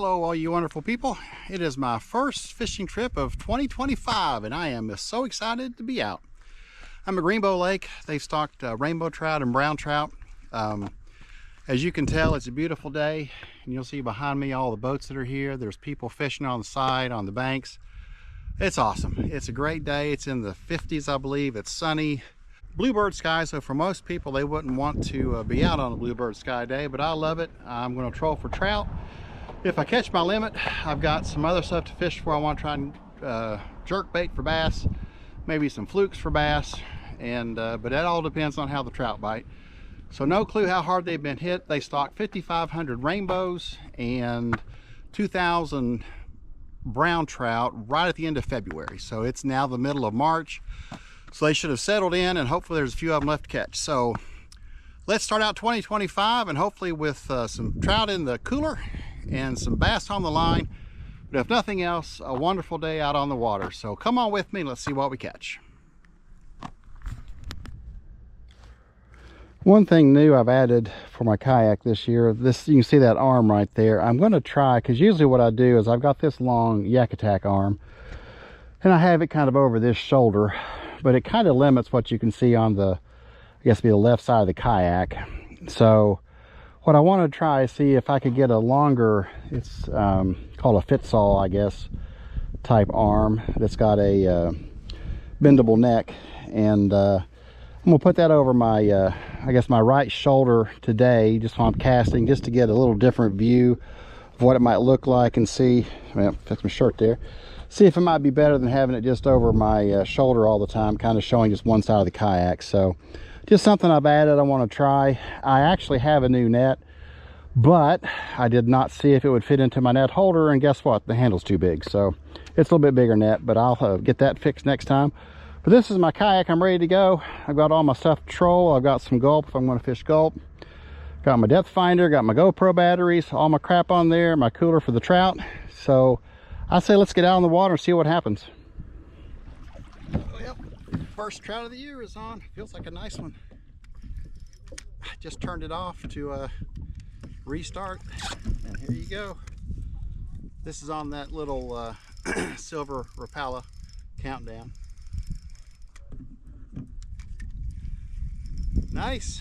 Hello all you wonderful people. It is my first fishing trip of 2025 and I am so excited to be out. I'm at Greenbo Lake. They've stocked rainbow trout and brown trout. As you can tell, it's a beautiful day and you'll see behind me all the boats that are here. There's people fishing on the side, on the banks. It's awesome. It's a great day. It's in the 50s, I believe. It's sunny. Bluebird sky, so for most people they wouldn't want to be out on a bluebird sky day, but I love it. I'm going to troll for trout. If I catch my limit, I've got some other stuff to fish for. I want to try and jerk bait for bass, maybe some flukes for bass, and but that all depends on how the trout bite. So no clue how hard they've been hit. They stocked 5,500 rainbows and 2,000 brown trout right at the end of February. So it's now the middle of March. So they should have settled in and hopefully there's a few of them left to catch. So let's start out 2025 and hopefully with some trout in the cooler and some bass on the line. But if nothing else, a wonderful day out on the water. So come on with me, let's see what we catch. One thing new I've added for my kayak this year, this, you can see that arm right there. I'm going to try, because usually what I do is I've got this long Gamakatsu arm and I have it kind of over this shoulder, but it kind of limits what you can see on the, I guess, be the left side of the kayak. So what I want to try is see if I could get a longer, it's called a fit saw, I guess, type arm that's got a bendable neck, and I'm gonna put that over my I guess my right shoulder today, just while I'm casting, just to get a little different view of what it might look like and see. Well, that's my shirt there. See if it might be better than having it just over my shoulder all the time, kind of showing just one side of the kayak. So just something I've added, I want to try. I actually have a new net, but I did not see if it would fit into my net holder, and guess what? The handle's too big. So it's a little bit bigger net, but I'll get that fixed next time. But this is my kayak. I'm ready to go. I've got all my stuff to troll. I've got some gulp if I'm going to fish gulp. Got my depth finder, got my GoPro batteries, all my crap on there, my cooler for the trout. So I say let's get out on the water and see what happens. Well, first trout of the year is on. Feels like a nice one. I just turned it off to restart, and here you go. This is on that little silver Rapala countdown. Nice.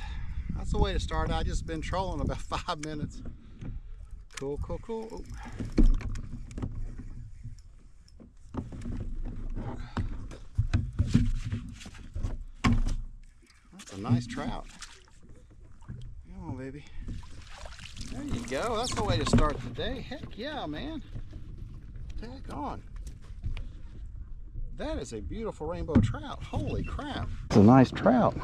That's the way to start. I just been trolling about 5 minutes. Cool, cool, cool. Ooh. That's a nice trout. Come on, baby. There you go. That's the way to start the day. Heck yeah, man. Tack on. That is a beautiful rainbow trout. Holy crap. It's a nice trout.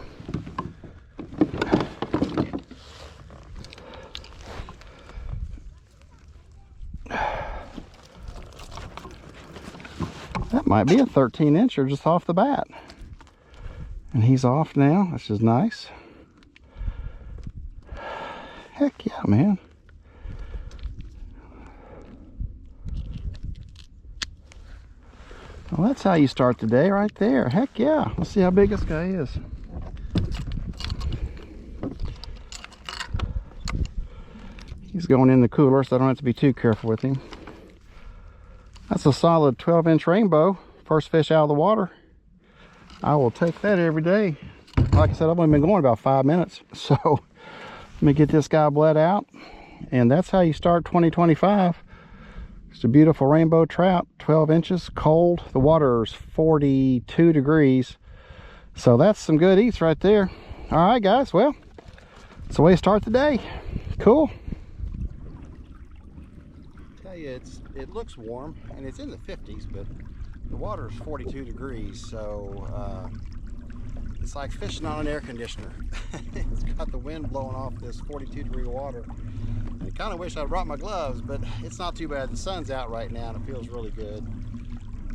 That might be a 13-incher just off the bat. And he's off now, which is nice. Heck yeah, man. Well, that's how you start the day right there. Heck yeah. Let's see how big this guy is. He's going in the cooler, so I don't have to be too careful with him. That's a solid 12-inch rainbow. First fish out of the water. I will take that every day. Like I said, I've only been going about 5 minutes. So let me get this guy bled out. And that's how you start 2025. It's a beautiful rainbow trout, 12 inches, cold. The water is 42 degrees. So that's some good eats right there. All right, guys. Well, it's the way to start the day. Cool. It looks warm and it's in the 50s, but the water is 42 degrees, so it's like fishing on an air conditioner. It's got the wind blowing off this 42-degree water. I kind of wish I brought my gloves, but it's not too bad. The sun's out right now and it feels really good.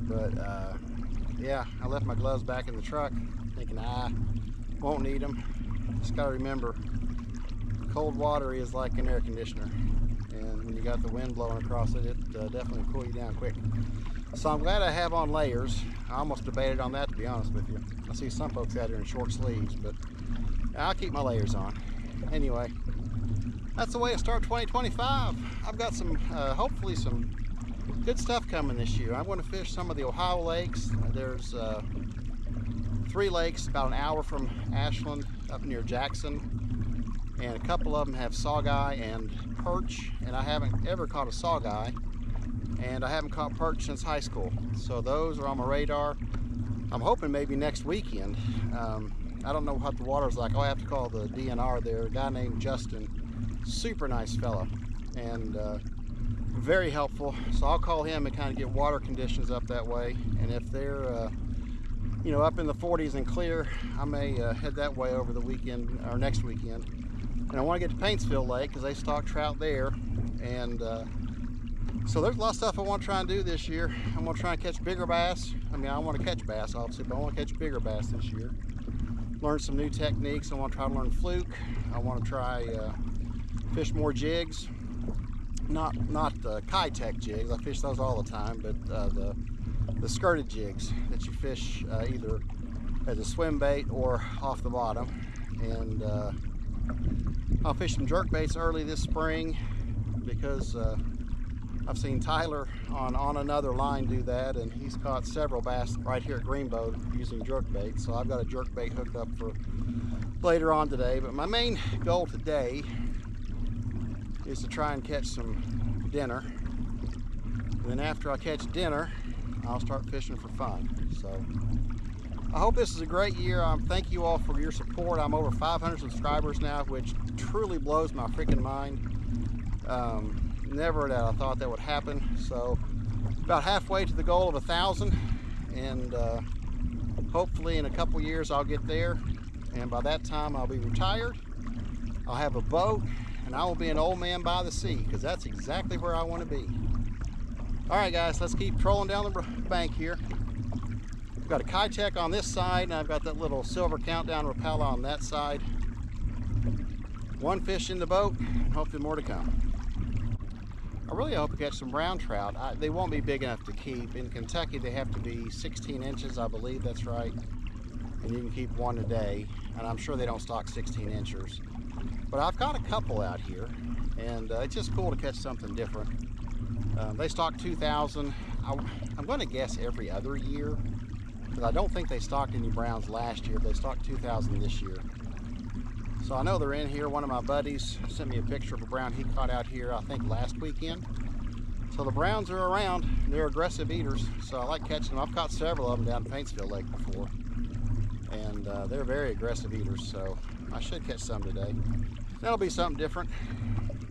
But yeah, I left my gloves back in the truck thinking I won't need them. Just got to remember, cold water is like an air conditioner. And when you got the wind blowing across it, it definitely cool you down quick. So I'm glad I have on layers. I almost debated on that, to be honest with you. I see some folks out here in short sleeves, but I'll keep my layers on. Anyway, that's the way to start 2025. I've got some, hopefully some good stuff coming this year. I'm going to fish some of the Ohio lakes. There's 3 lakes about an hour from Ashland up near Jackson, and a couple of them have sawguy and perch, and I haven't ever caught a sawguy, and I haven't caught perch since high school, so those are on my radar. I'm hoping maybe next weekend. I don't know what the water's like. I'll have to call the DNR there. A guy named Justin, super nice fella, and very helpful. So I'll call him and kind of get water conditions up that way. And if they're, you know, up in the 40s and clear, I may head that way over the weekend or next weekend. And I want to get to Paintsville Lake because they stock trout there. And so there's a lot of stuff I want to try and do this year. I'm going to try and catch bigger bass. I mean, I want to catch bass, obviously, but I want to catch bigger bass this year. Learn some new techniques. I want to try to learn fluke. I want to try fish more jigs. Not keitech jigs. I fish those all the time, but the skirted jigs that you fish either as a swim bait or off the bottom. And I'll fish some jerk baits early this spring because I've seen Tyler on another line do that, and he's caught several bass right here at Greenbo using jerk bait. So I've got a jerk bait hooked up for later on today. But my main goal today is to try and catch some dinner. And then after I catch dinner, I'll start fishing for fun. So I hope this is a great year. Thank you all for your support. I'm over 500 subscribers now, which truly blows my freaking mind. Never that I thought that would happen. So about halfway to the goal of 1,000, and hopefully in a couple years I'll get there, and by that time I'll be retired. I'll have a boat, and I will be an old man by the sea, because that's exactly where I want to be. All right, guys, let's keep trolling down the bank here. I've got a keitech on this side, and I've got that little silver countdown Rapala on that side. One fish in the boat, and hopefully more to come. I really hope to catch some brown trout. They won't be big enough to keep. In Kentucky, they have to be 16 inches, I believe that's right. And you can keep one a day, and I'm sure they don't stock 16 inchers. But I've got a couple out here, and it's just cool to catch something different. They stock 2,000. I'm going to guess every other year, because I don't think they stocked any browns last year. They stocked 2,000 this year. So I know they're in here. One of my buddies sent me a picture of a brown he caught out here, I think last weekend. So the browns are around. They're aggressive eaters, so I like catching them. I've caught several of them down at Paintsville Lake before, and they're very aggressive eaters, so I should catch some today. That'll be something different,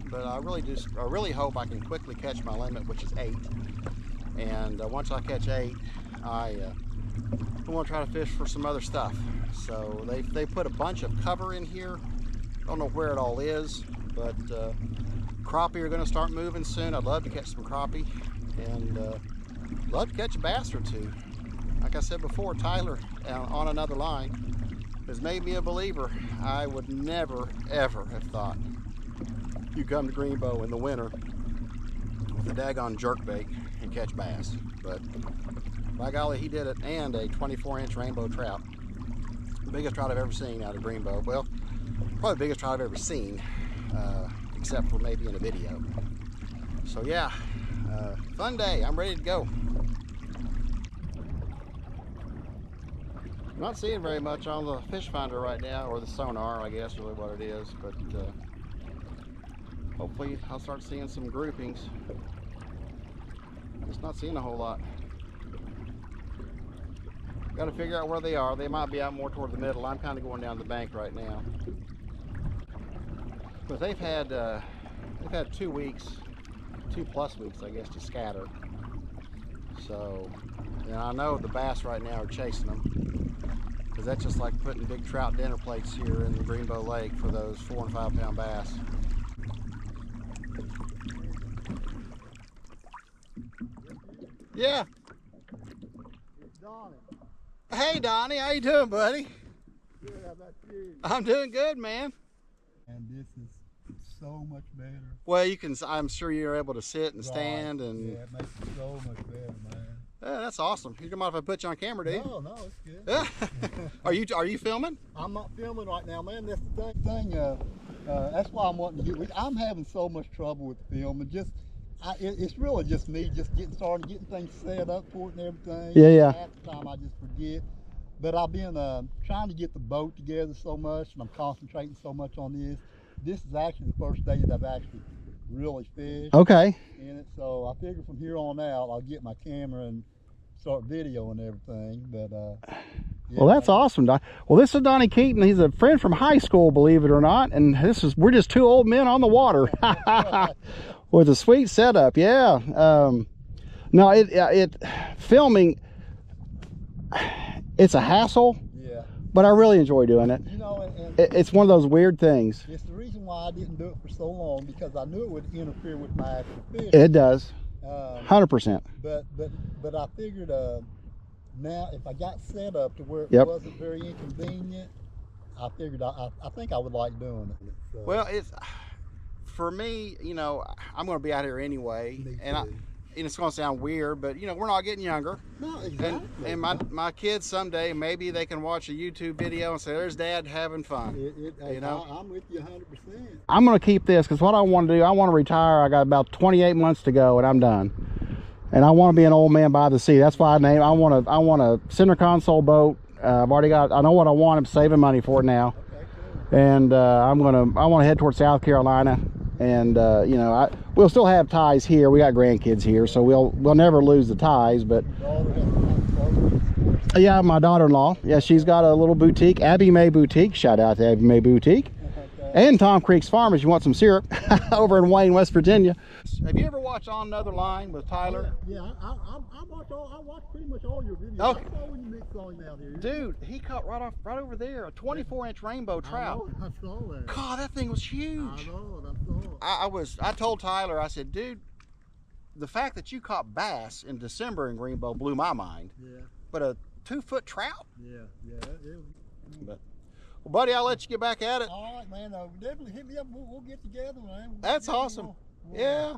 but I really hope I can quickly catch my limit, which is 8. And once I catch 8, I want to try to fish for some other stuff. So they put a bunch of cover in here. Don't know where it all is, but crappie are going to start moving soon. I'd love to catch some crappie, and love to catch a bass or two. Like I said before, Tyler on another line has made me a believer. I would never ever have thought you come to Greenbo in the winter with a daggone jerkbait and catch bass, but by golly, he did it, and a 24-inch rainbow trout. The biggest trout I've ever seen out of Greenbo. Well, probably the biggest trout I've ever seen, except for maybe in a video. So yeah, fun day. I'm ready to go. I'm not seeing very much on the fish finder right now, or the sonar, I guess, really what it is, but hopefully I'll start seeing some groupings. Just not seeing a whole lot. Got to figure out where they are. They might be out more toward the middle. I'm kind of going down the bank right now. But they've had 2 weeks, 2+ weeks, I guess, to scatter. So, and I know the bass right now are chasing them, because that's just like putting big trout dinner plates here in the Greenbo Lake for those 4- and 5-pound bass. Yeah. Hey Donnie, how you doing, buddy? Good, how about you? I'm doing good, man. And this is so much better. Well, I'm sure you're able to sit and stand, and yeah, it makes it so much better, man. Yeah, that's awesome. You don't mind if I put you on camera, do you? No, it's good. Are you filming? I'm not filming right now, man. That's the thing. That's why I'm wanting to get. I'm having so much trouble with film, and it's really just me just getting started, getting things set up for it and everything. Yeah. Half the time I just forget. But I've been trying to get the boat together so much, and I'm concentrating so much on this. This is actually the first day that I've actually really fished Okay. in it. So I figure from here on out, I'll get my camera and start videoing everything. But yeah, Well, that's awesome, Don. Well, this is Donnie Keaton. He's a friend from high school, believe it or not. And we're just two old men on the water with a sweet setup. Yeah. No, it filming, it's a hassle. Yeah. But I really enjoy doing it. You know, It's one of those weird things. it's the reason why I didn't do it for so long, because I knew it would interfere with my actual fish. It does. 100%. But I figured now if I got set up to where it Yep. wasn't very inconvenient, I figured I think I would like doing it. So, Well, for me, you know, I'm going to be out here anyway, Me and too. it's going to sound weird, but you know, we're not getting younger. no, exactly. And my kids someday, maybe they can watch a YouTube video and say, "There's Dad having fun." You know? I'm with you 100%. I'm going to keep this because what I want to do, I want to retire. I got about 28 months to go, and I'm done. And I want to be an old man by the sea. That's why I want a center console boat. I've already got. I know what I want. I'm saving money for it now. Okay, cool. And I want to head towards South Carolina, and you know, we'll still have ties here. We got grandkids here, so we'll never lose the ties. But Daughter has a yeah, my daughter-in-law, yeah, she's got a little boutique, Abby May Boutique. Shout out to Abby May Boutique, and Tom Creek's Farm if you want some syrup over in Wayne, West Virginia. Have you ever watched On Another Line with Tyler? Yeah, I watch pretty much all your videos. Okay. I saw when you mixed on out here. Dude, he caught right over there a 24-inch rainbow trout. I saw that. God, that thing was huge. I saw it. I told Tyler, I said, dude, the fact that you caught bass in December in Greenbo blew my mind. Yeah, But a 2-foot trout? yeah. But, well, buddy, I'll let you get back at it. All right, man. Definitely hit me up. We'll get together, man. That's awesome. Yeah.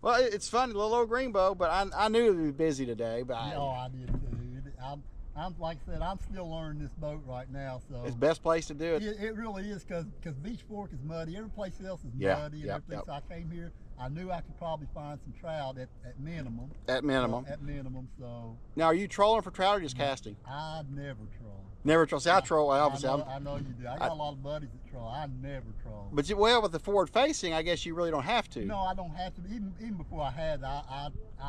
Well, it's funny, little old Greenbo, but I knew it would be busy today. But I did too. I'm like I said, I'm still learning this boat right now. So it's the best place to do it. it really is, because Beach Fork is muddy. Every place else is Yeah, muddy and yep, everything. yep. So I came here. I knew I could probably find some trout at minimum. At minimum. At minimum. So Now, are you trolling for trout or just casting? I never troll. Never troll. See, I troll, obviously. I know you do. I got a lot of buddies that troll. I never troll. But well, with the forward facing, I guess you really don't have to. No, I don't have to. Even before I had,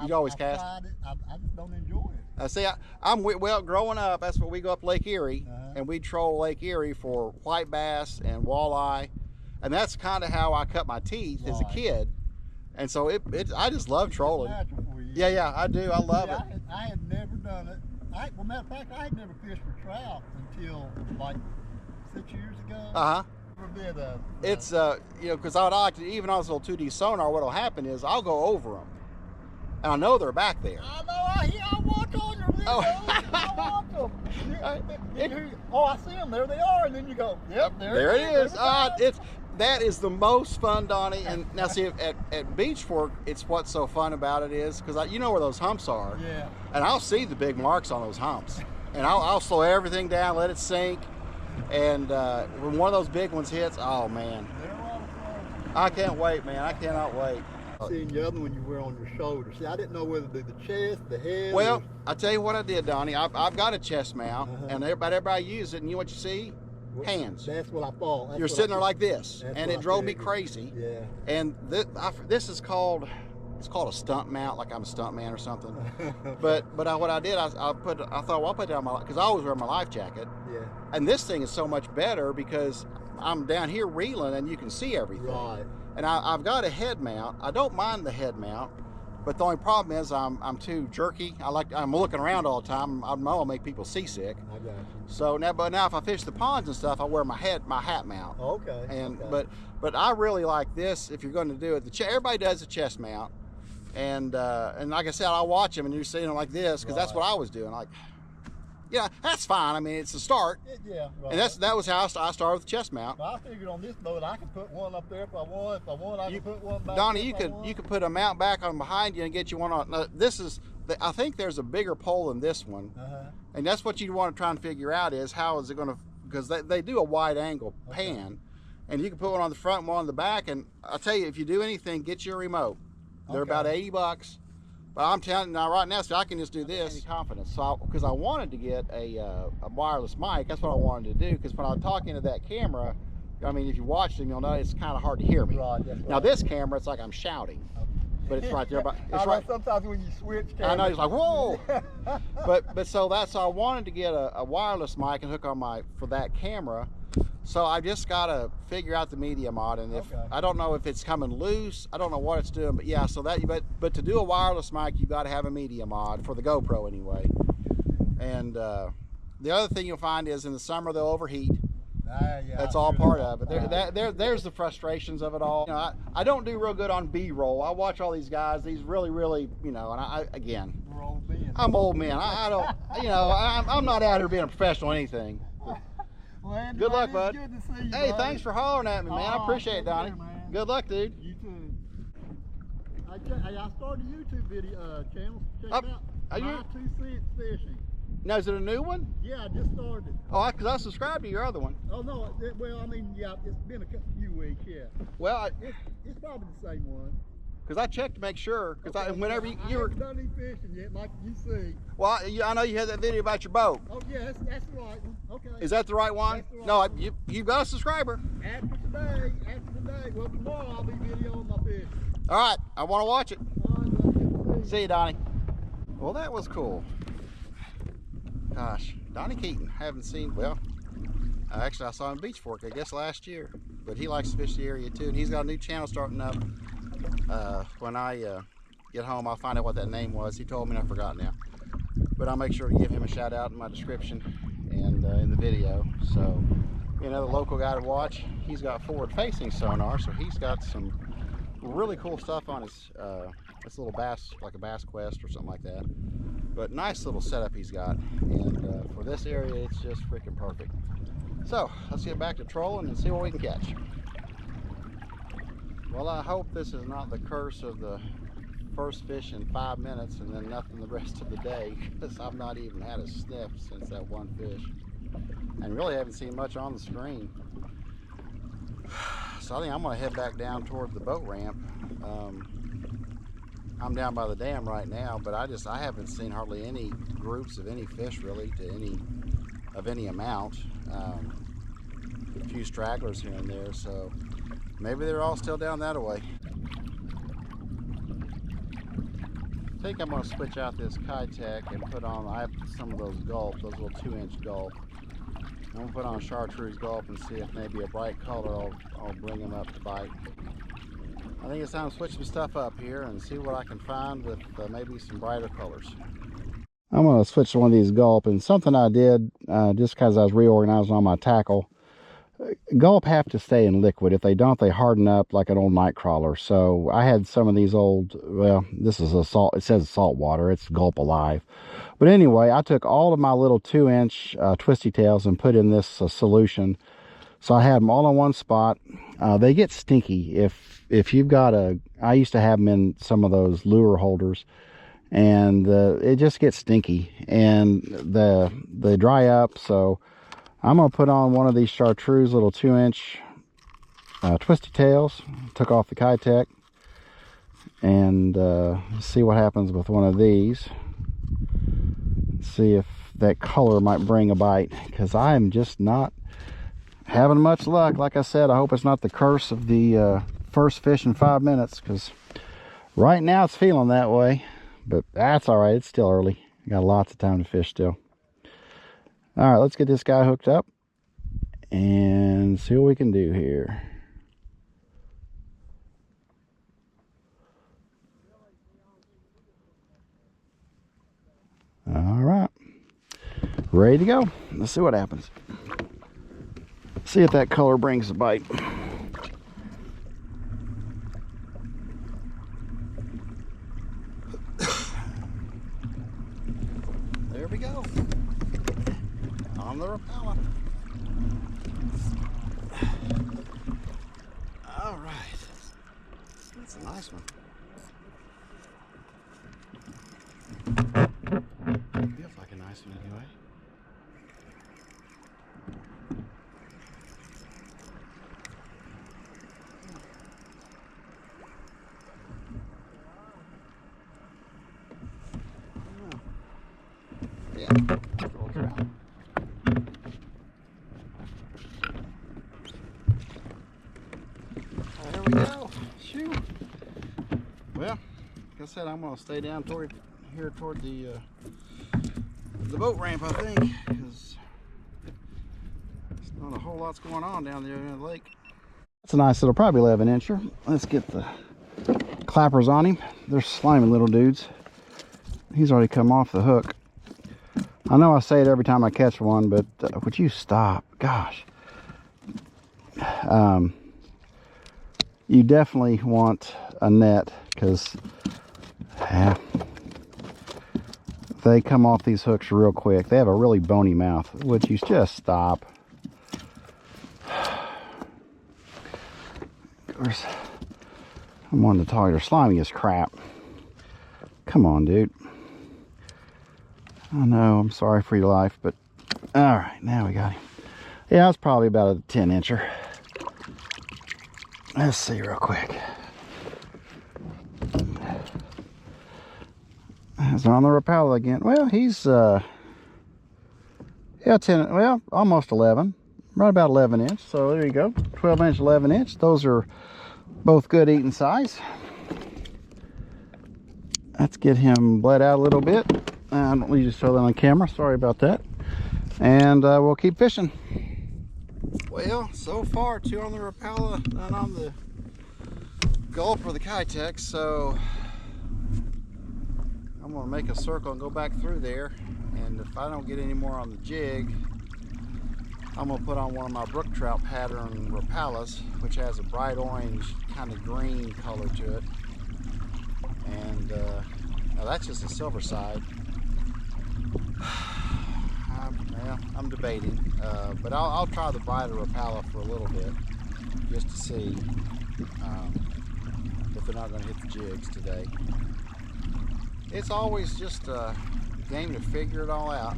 You'd always I cast? tried it. I just don't enjoy it. See, well, growing up, that's what we go up Lake Erie, and we troll Lake Erie for white bass and walleye, and that's kind of how I cut my teeth as a Right. kid. And so I just love trolling. It's natural for you. Yeah, I do. I love it. I had never done it. Well, matter of fact, I had never fished for trout until like 6 years ago. Never did It's you know, because I would like to, even on this little 2D sonar, what'll happen is I'll go over them, and I know they're back there. I know. I watch all your videos. I watch them. I see them. There they are. And then you go, yep, There it is. There That is the most fun, Donnie. And now see, at Beach Fork, it's what's so fun about it is because you know where those humps are. Yeah. And I'll see the big marks on those humps, and I'll slow everything down, let it sink, and when one of those big ones hits, oh man, They're a lot of fun. I can't wait, man. I cannot wait. Seeing the other one you wear on your shoulder. See, I didn't know whether to do the chest, the head. Well, I tell you what I did, Donnie. I've got a chest mount, and everybody uses it, and you know what you see? Hands. That's what I thought. You're sitting there like this, That's and what it I drove me figured. crazy. Yeah. And this is called, it's called a stunt mount, like I'm a stunt man or something. but what I did, I thought, well, I'll put it on my, because I always wear my life jacket. Yeah. And this thing is so much better because I'm down here reeling and you can see everything. Right. And I've got a head mount. I don't mind the head mount, but the only problem is I'm too jerky. I'm looking around all the time. I know I'll make people seasick. I got you. So now if I fish the ponds and stuff, I wear my hat mount. Okay. And okay. but I really like this. If you're going to do it, everybody does a chest mount, and like I said, I watch them and you're seeing them like this because that's what I was doing. Like, yeah, that's fine. I mean, it's a start. Yeah. Right. And that was how I started with the chest mount. Well, I figured on this boat I could put one up there if I want. If I want, I could put one back. Donnie, there you could put a mount back on behind you and get you one on. This is, I think there's a bigger pole than this one, and that's what you want to try and figure out is how is it going to, because they do a wide angle pan, And you can put one on the front and one on the back. And I'll tell you, if you do anything, get your remote. They're about $80. But I'm telling you now, right now, so I can just do this. Any confidence. So, because I wanted to get a wireless mic, that's what I wanted to do. Because when I talk into that camera, I mean, if you watch them, you'll know it's kind of hard to hear me. Right, that's right. Now this camera, it's like I'm shouting, but it's right there. But it's right. Sometimes when you switch cameras. I know, it's like whoa. but so I wanted to get a wireless mic and hook on for that camera. So I just got to figure out the media mod, and if I don't know if it's coming loose, I don't know what it's doing, but yeah. So that but to do a wireless mic, you got to have a media mod for the GoPro anyway. And the other thing you'll find is in the summer they'll overheat. Yeah, that's all part of it. There's the frustrations of it all. You know, I don't do real good on B-roll. I watch all these guys, these really, you know, and again, we're old men. I'm old man. I don't, you know, I'm not out here being a professional or anything. Well, Andy, good luck, bud. Good to see you, hey, buddy. thanks for hollering at me, man. I appreciate it, Donnie. Good luck, dude. You too. Hey, I started a YouTube video channel. Check it out. My 2 cents fishing. Now, is it a new one? Yeah, I just started. Oh, because I subscribed to your other one. Oh no, well, I mean, yeah, it's been a few weeks, yeah. Well, it's probably the same one. Because I checked to make sure. Because whenever you were. I haven't done any fishing yet, like you see. Well, I know you had that video about your boat. Oh yeah, that's the right one. Okay. Is that the right one? That's the right no, one. You've got a subscriber. After today, well, tomorrow I'll be videoing my fishing. All right, I want to watch it. All right, well, see you, Donnie. Well, that was cool. Gosh, Donnie Keaton, haven't seen, well, actually I saw him in Beach Fork, I guess last year, but he likes to fish the area too, and he's got a new channel starting up. When I get home, I'll find out what that name was. He told me and I forgot now, but I'll make sure to give him a shout out in my description and in the video. So, you know, the local guy to watch, he's got forward facing sonar, so he's got some really cool stuff on his this little bass, like a Bass Quest or something like that. But nice little setup he's got, and for this area it's just freaking perfect. So let's get back to trolling and see what we can catch. Well, I hope this is not the curse of the first fish in 5 minutes and then nothing the rest of the day, because I've not even had a sniff since that one fish, and really haven't seen much on the screen. So I think I'm going to head back down toward the boat ramp. I'm down by the dam right now, but I haven't seen hardly any groups of any fish really of any amount. A few stragglers here and there, so maybe they're all still down that way. I think I'm going to switch out this keitech and put on, I have some of those gulp, those little 2-inch gulp. I'm going to put on chartreuse gulp and see if maybe a bright color I'll bring them up to bite. I think it's time to switch some stuff up here and see what I can find with maybe some brighter colors. I'm going to switch to one of these gulp, and something I did just because I was reorganizing on my tackle. Gulp have to stay in liquid. If they don't, they harden up like an old night crawler. So I had some of these old, well, this is it says salt water, it's Gulp Alive. But anyway, I took all of my little 2-inch twisty tails and put in this solution. So I had them all in one spot. They get stinky if you've got I used to have them in some of those lure holders, and it just gets stinky and they dry up. So I'm going to put on one of these chartreuse little 2-inch twisty tails. Took off the keitech and see what happens with one of these. See if that color might bring a bite, because I'm just not having much luck. Like I said, I hope it's not the curse of the first fish in 5 minutes, because right now it's feeling that way, but that's all right. It's still early. Got lots of time to fish still. All right, let's get this guy hooked up and see what we can do here. All right, ready to go. Let's see what happens. See if that color brings a bite. There we go. On the Rapala. All right. That's a nice one. Feels like a nice one anyway. Little trout. There we go. Shoo. Well, like I said, I'm gonna stay down toward here toward the boat ramp, I think, because there's not a whole lot's going on down there in the lake. That's a nice little, probably 11 incher. Let's get the clappers on him. They're slimy little dudes. He's already come off the hook. I know I say it every time I catch one, but would you stop? Gosh. You definitely want a net, because yeah, they come off these hooks real quick. They have a really bony mouth. Would you just stop? Of course, I'm wanting to talk. They're slimy as crap. Come on, dude. I know, I'm sorry for your life, but all right, now we got him. Yeah, it's probably about a 10 incher. Let's see real quick. He's on the Rapala again. Well, he's yeah, 10, well, almost 11, right about 11 inch. So there you go, 12 inch, 11 inch. Those are both good eating size. Let's get him bled out a little bit. I don't need to show that on camera, sorry about that. And we'll keep fishing. Well, so far 2 on the Rapala, none on the gulp or the keitech, so I'm gonna make a circle and go back through there, and if I don't get any more on the jig, I'm gonna put on one of my brook trout pattern Rapalas, which has a bright orange kind of green color to it. And now that's just a silver side. Well, I'm debating, but I'll try the brighter Rapala for a little bit, just to see if they're not going to hit the jigs today. It's always just a game to figure it all out.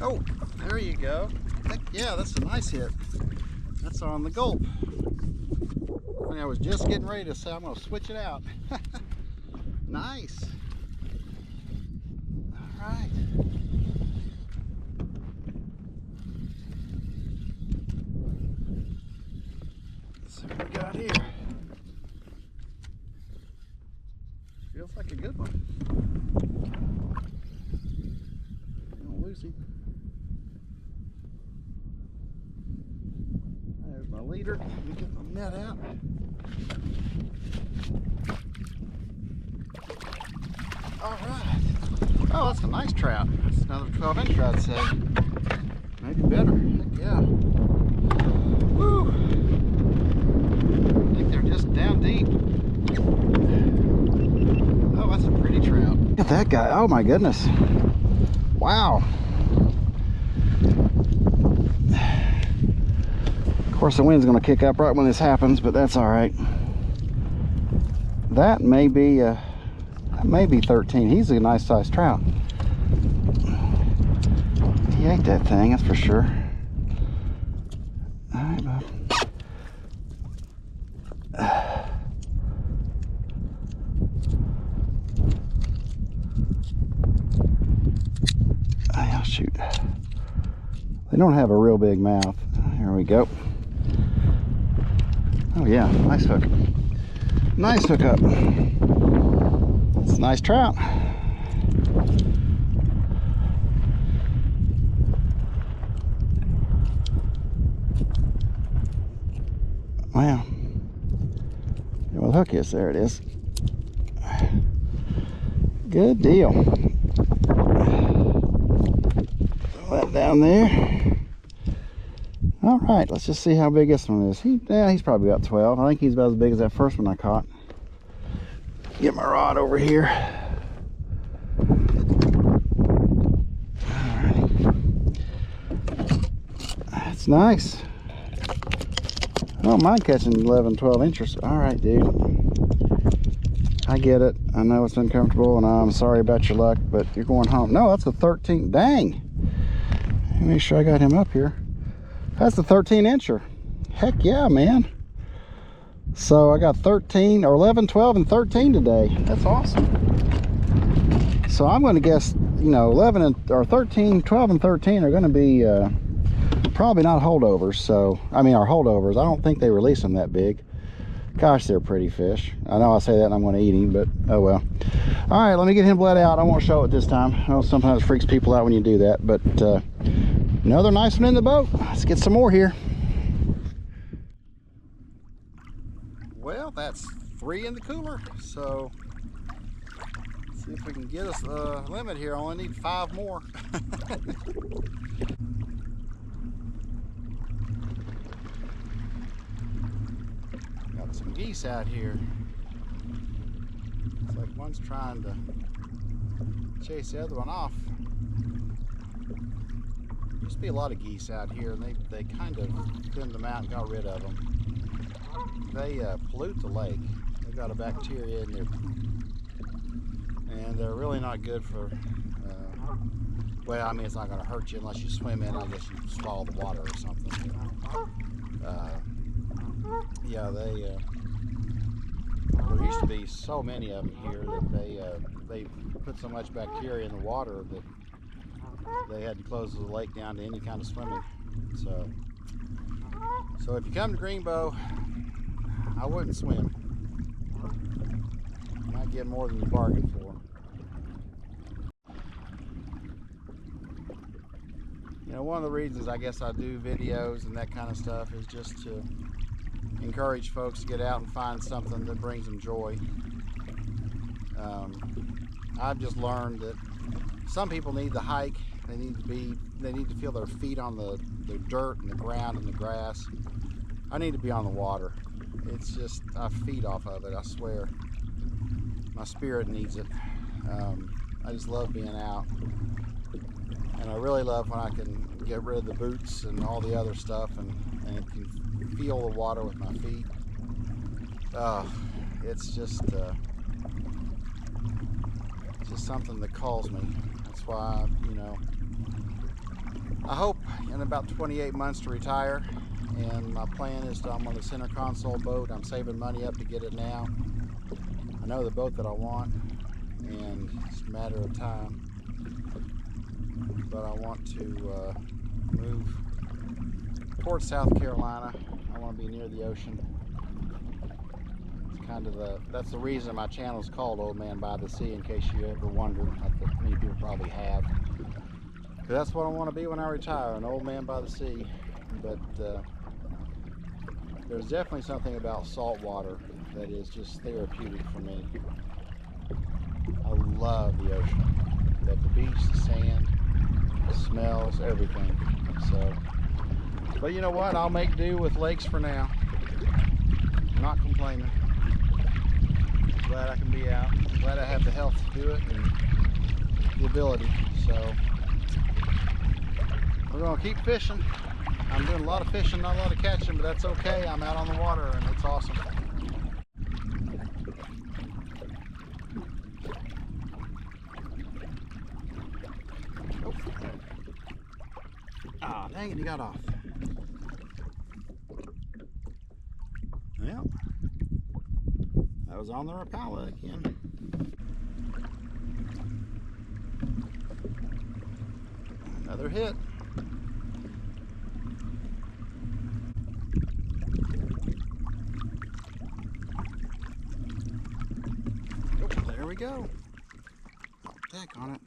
Oh, there you go. Heck yeah, that's a nice hit. That's on the gulp. I was just getting ready to say I'm going to switch it out. Nice. All right. Let's see what we got here. Feels like a good one. Don't lose him. There's my leader. Let me get my net out. All right. Oh, that's a nice trout. That's another 12 incher, I'd say. Maybe better. Heck yeah. Woo! I think they're just down deep. Oh, that's a pretty trout. Look at that guy. Oh my goodness. Wow. Of course, the wind's going to kick up right when this happens, but that's all right. That may be 13. He's a nice sized trout. He ate that thing, that's for sure. All right, bud. Oh, shoot. They don't have a real big mouth. Here we go. Oh yeah, nice hook. Nice hookup. It's a nice trout. Wow. Well, the hook is, there it is. Good deal. Throw that down there. All right, let's just see how big this one is. He's probably about 12. I think he's about as big as that first one I caught. Get my rod over here. All right. That's nice. I don't mind catching 11, 12 inches. All right, dude. I get it. I know it's uncomfortable, and I'm sorry about your luck, but you're going home. No, that's a 13. Dang. Let me make sure I got him up here. That's a 13 incher. Heck yeah, man. So I got 13 or 11, 12, and 13 today. That's awesome. So I'm going to guess, you know, 11 and or 13, 12 and 13 are going to be probably not holdovers. So I mean, our holdovers. I don't think they release them that big. Gosh, they're pretty fish. I know I say that and I'm going to eat him, but oh well. All right, let me get him bled out. I won't show it this time. I know sometimes it freaks people out when you do that, but another nice one in the boat. Let's get some more here. Well, that's 3 in the cooler, so let's see if we can get us a limit here. I only need 5 more. Got some geese out here. It's like one's trying to chase the other one off. Used to be a lot of geese out here, and they kind of thinned them out and got rid of them. They pollute the lake. They've got a bacteria in their poop, and they're really not good for, well, I mean, it's not going to hurt you unless you swim in. I guess you swallow the water or something. Yeah, there used to be so many of them here that they put so much bacteria in the water that they had to close the lake down to any kind of swimming. So if you come to Greenbo, I wouldn't swim. You might get more than you bargained for. You know, one of the reasons I guess I do videos and that kind of stuff is just to encourage folks to get out and find something that brings them joy. I've just learned that some people need the hike. They need to feel their feet on the dirt and the ground and the grass. I need to be on the water. It's just, I feed off of it, I swear. My spirit needs it. I just love being out. And I really love when I can get rid of the boots and all the other stuff and can feel the water with my feet. It's just something that calls me. That's why, you know, I hope in about 28 months to retire. And my plan is I'm on the center console boat. I'm saving money up to get it now. I know the boat that I want, and it's a matter of time. But I want to move towards South Carolina. I want to be near the ocean. It's kind of that's the reason my channel is called Old Man by the Sea, in case you ever wondered. I think many people probably have. But that's what I want to be when I retire, an old man by the sea. But there's definitely something about salt water that is just therapeutic for me. I love the ocean. The beach, the sand, the smells, everything. So, but you know what? I'll make do with lakes for now. I'm not complaining. Glad I can be out. Glad I have the health to do it and the ability. So we're gonna keep fishing. I'm doing a lot of fishing, not a lot of catching, but that's okay. I'm out on the water and it's awesome. Oh, dang it, he got off. Well, that was on the Rapala again. Another hit. There we go. Tack on it.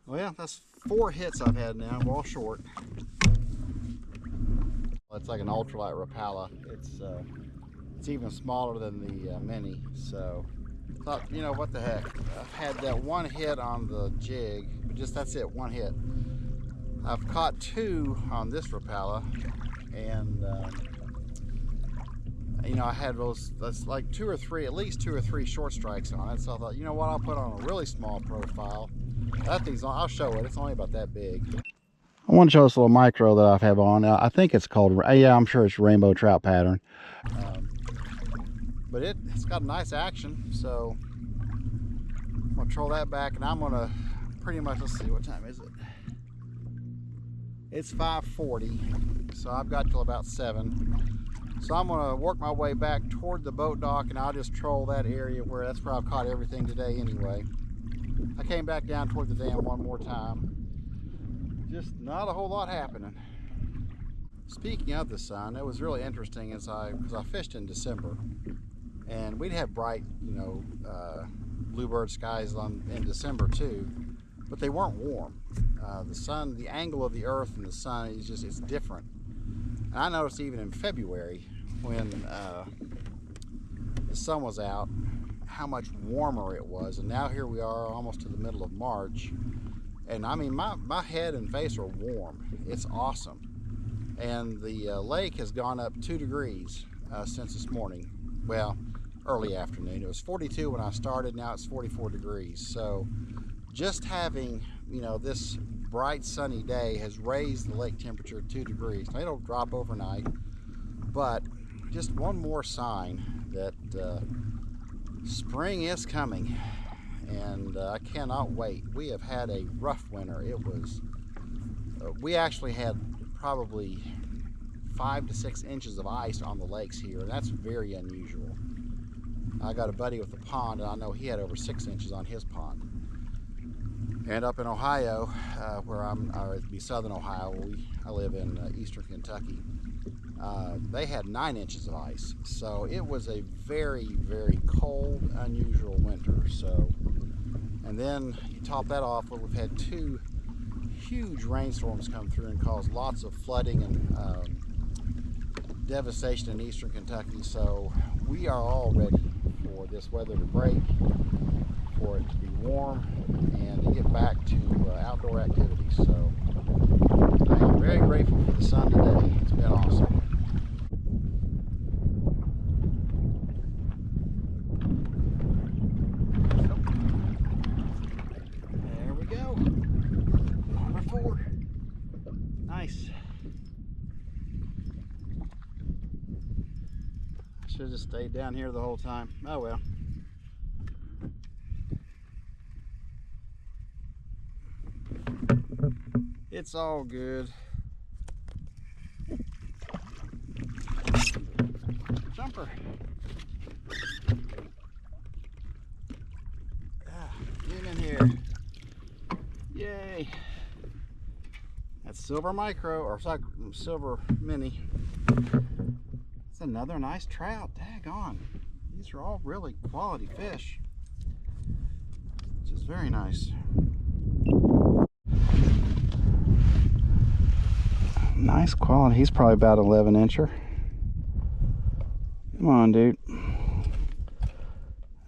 Well, that's 4 hits I've had now. We're all short. It's like an ultralight Rapala. It's even smaller than the mini. So thought, you know, what the heck. I've had that 1 hit on the jig, but just that's it, 1 hit. I've caught 2 on this Rapala, and you know, I had that's like 2 or 3, at least 2 or 3 short strikes on it. So I thought, you know what, I'll put on a really small profile. That thing's on, I'll show it, it's only about that big. I want to show this little micro that I have on. I think it's called, yeah, I'm sure it's rainbow trout pattern. But it's got a nice action, so I'm gonna troll that back, and I'm gonna pretty much, let's see, what time is it? It's 5:40, so I've got till about 7. So I'm gonna work my way back toward the boat dock, and I'll just troll that area that's where I've caught everything today anyway. I came back down toward the dam one more time. Just not a whole lot happening. Speaking of the sun, it was really interesting because I fished in December, and we'd have bright, bluebird skies in December too, but they weren't warm. The sun, the angle of the earth and the sun is it's different. And I noticed even in February when the sun was out, how much warmer it was. And now here we are almost to the middle of March, and I mean my head and face are warm. It's awesome. And the lake has gone up 2 degrees since this morning. Well, early afternoon. It was 42 when I started, now it's 44 degrees. So just having, this bright sunny day has raised the lake temperature 2 degrees. Now, it'll drop overnight, but just one more sign that spring is coming, and I cannot wait. We have had a rough winter. It was, we actually had probably 5 to 6 inches of ice on the lakes here, and that's very unusual. I got a buddy with a pond, and I know he had over 6 inches on his pond. And up in Ohio, or it'd be southern Ohio, I live in eastern Kentucky, they had 9 inches of ice. So it was a very, very cold, unusual winter. So, and then you top that off, we've had 2 huge rainstorms come through and cause lots of flooding and devastation in eastern Kentucky. So we are all ready for this weather to break, for it to be warm, and to get back to outdoor activities. So I am very grateful for the sun today. It's been awesome. There we go. Number 4. Nice. Should have just stayed down here the whole time. Oh well. It's all good. Jumper. Get in here. Yay. That's silver micro, or silver mini. It's another nice trout. Daggone. These are all really quality fish, which is very nice. Nice quality. He's probably about 11 incher. Come on, dude.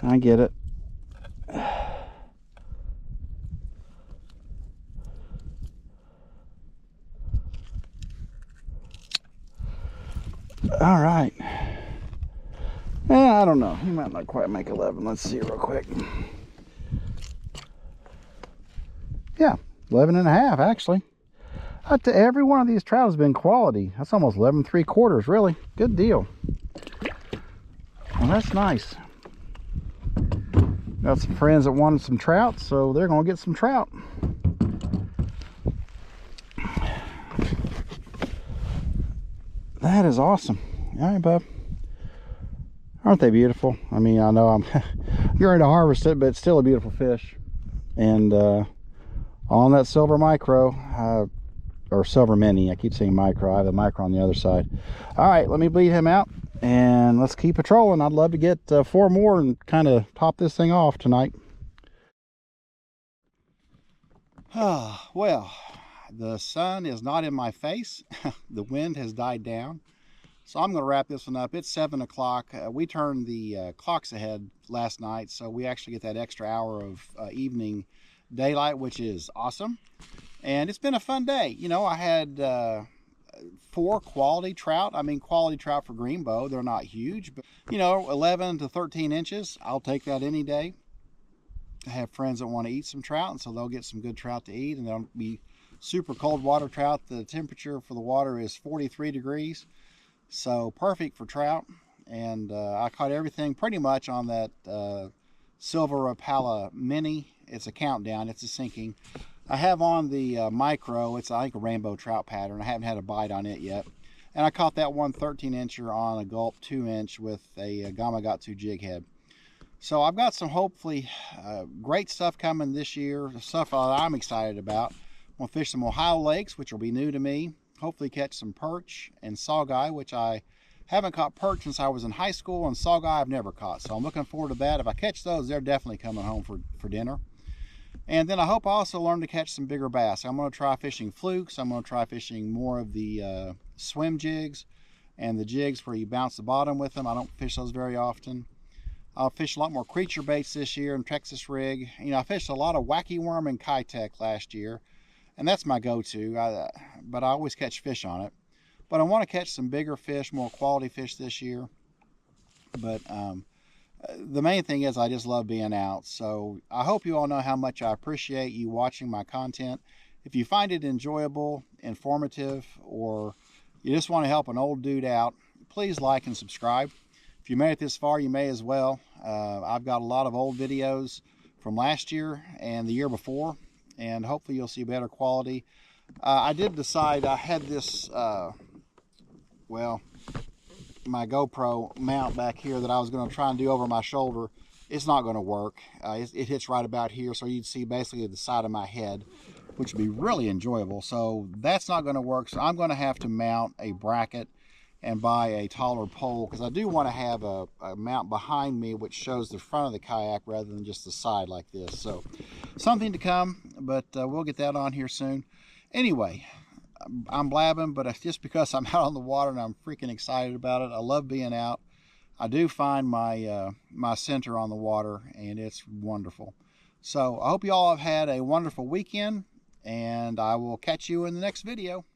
I get it. All right. I don't know. He might not quite make 11. Let's see real quick. Yeah, 11 and a half actually. Every one of these trout has been quality. That's almost 11 3/4, really. Good deal. Well, that's nice. Got some friends that wanted some trout, so they're gonna get some trout. That is awesome. All right, bub. Aren't they beautiful? I mean, I know I'm going to harvest it, but it's still a beautiful fish. And on that silver micro, or silver mini, I keep saying micro, I have a micro on the other side. All right, let me bleed him out and let's keep patrolling. I'd love to get 4 more and kind of top this thing off tonight. Well, the sun is not in my face. The wind has died down. So I'm going to wrap this one up. It's 7 o'clock. We turned the clocks ahead last night, so we actually get that extra hour of evening daylight, which is awesome. And it's been a fun day. I had 4 quality trout. I mean, quality trout for Greenbo. They're not huge, but 11 to 13 inches. I'll take that any day. I have friends that want to eat some trout, and so they'll get some good trout to eat, and they'll be super cold water trout. The temperature for the water is 43 degrees. So perfect for trout. And I caught everything pretty much on that silver Rapala mini. It's a countdown, it's a sinking. I have on the micro, it's I think a rainbow trout pattern. I haven't had a bite on it yet. And I caught that one 13-incher on a gulp 2-inch with a Gamakatsu jig head. So I've got some hopefully great stuff coming this year, stuff I'm excited about. I'm going to fish some Ohio lakes, which will be new to me. Hopefully catch some perch and saugeye, which I haven't caught perch since I was in high school, and saugeye I've never caught. So I'm looking forward to that. If I catch those, they're definitely coming home for dinner. And then I hope I also learn to catch some bigger bass. I'm going to try fishing flukes. I'm going to try fishing more of the swim jigs and the jigs where you bounce the bottom with them. I don't fish those very often. I'll fish a lot more creature baits this year in Texas rig. You know, I fished a lot of wacky worm and keitech last year, and that's my go-to, but I always catch fish on it. But I want to catch some bigger fish, more quality fish this year. But the main thing is I just love being out. So I hope you all know how much I appreciate you watching my content. If you find it enjoyable, informative, or you just want to help an old dude out, please like and subscribe. If you made it this far, you may as well. I've got a lot of old videos from last year and the year before, and hopefully you'll see better quality. I did decide I had this, well, my GoPro mount back here that I was going to try and do over my shoulder. It's not going to work. It hits right about here, so you'd see basically the side of my head, which would be really enjoyable. So that's not going to work. So I'm going to have to mount a bracket and buy a taller pole, because I do want to have a mount behind me which shows the front of the kayak rather than just the side like this. So something to come, but we'll get that on here soon. Anyway, I'm blabbing, but it's just because I'm out on the water and I'm freaking excited about it. I love being out. I do find my my center on the water, and it's wonderful. So I hope you all have had a wonderful weekend, and I will catch you in the next video.